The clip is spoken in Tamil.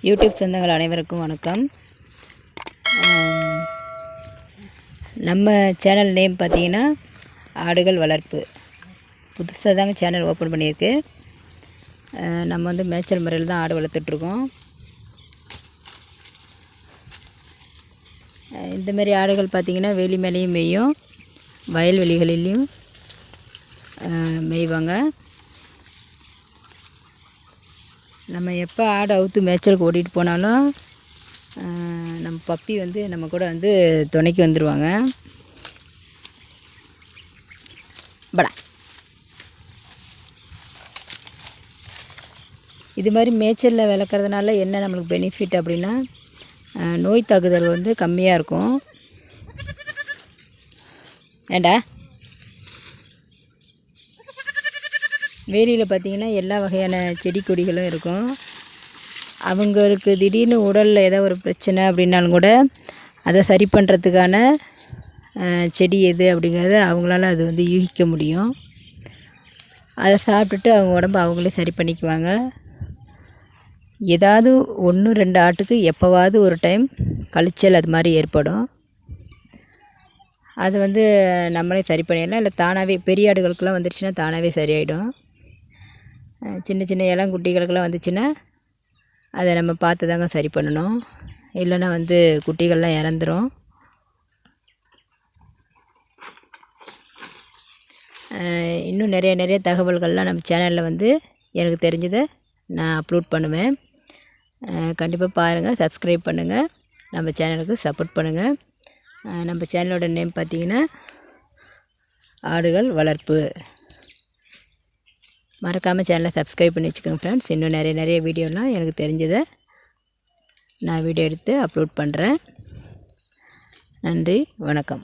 யூடியூப் சொந்தங்கள் அனைவருக்கும் வணக்கம். நம்ம சேனல் நேம் பார்த்தீங்கன்னா ஆடுகள் வளர்ப்பு. புதுசாக தாங்க சேனல் ஓப்பன் பண்ணியிருக்கு. நம்ம வந்து மேய்ச்சல் முறையில் தான் ஆடு வளர்த்துட்ருக்கோம். இந்தமாரி ஆடுகள் பார்த்திங்கன்னா வெளி மேலேயும் மேயும், வயல்வெளிகளிலையும் மேய்வாங்க. நம்ம எப்போ ஆடு அவுத்து மேய்ச்சலுக்கு ஓட்டிகிட்டு போனாலும் நம்ம பப்பி வந்து நம்ம கூட வந்து துணைக்கு வந்துடுவாங்க. படா இது மாதிரி மேய்ச்சலில் வளர்க்குறதுனால என்ன நம்மளுக்கு பெனிஃபிட் அப்படின்னா, நோய் தாக்குதல் வந்து கம்மியாக இருக்கும். ஏண்டா வேலியில் பார்த்திங்கன்னா எல்லா வகையான செடி கொடிகளும் இருக்கும். அவங்களுக்கு திடீர்னு உடலில் ஏதோ ஒரு பிரச்சனை அப்படின்னாலும் கூட அதை சரி பண்ணுறதுக்கான செடி எது அப்படிங்கிறத அவங்களால அது வந்து யூகிக்க முடியும். அதை சாப்பிட்டுட்டு அவங்க உடம்பு அவங்களே சரி பண்ணிக்குவாங்க. ஏதாவது 1-2 ஆட்டுக்கு எப்போவாவது ஒரு டைம் கழிச்சல் அது மாதிரி ஏற்படும். அது வந்து நம்மளே சரி பண்ணிடலாம். இல்லை தானாகவே பெரிய ஆடுகளுக்கெல்லாம் வந்துடுச்சுன்னா தானாகவே சரியாயிடும். சின்ன சின்ன இளங்குட்டிகளுக்கெல்லாம் வந்துச்சுன்னா அதை நம்ம பார்த்து தாங்க சரி பண்ணணும். இல்லைன்னா வந்து குட்டிகள்லாம் இறந்துரும். இன்னும் நிறைய தகவல்கள்லாம் நம்ம சேனலில் வந்து எனக்கு தெரிஞ்சதை நான் அப்லோட் பண்ணுவேன். கண்டிப்பாக பாருங்கள், சப்ஸ்கிரைப் பண்ணுங்கள், நம்ம சேனலுக்கு சப்போர்ட் பண்ணுங்கள். நம்ம சேனலோட நேம் பார்த்திங்கன்னா ஆடுகள் வளர்ப்பு. மறக்காமல் சேனலை சப்ஸ்கிரைப் பண்ணி வச்சுக்கோங்க ஃப்ரெண்ட்ஸ். இன்னும் நிறைய வீடியோலாம் எனக்கு தெரிஞ்சதை நான் வீடியோ எடுத்து அப்லோட் பண்ணுறேன். நன்றி, வணக்கம்.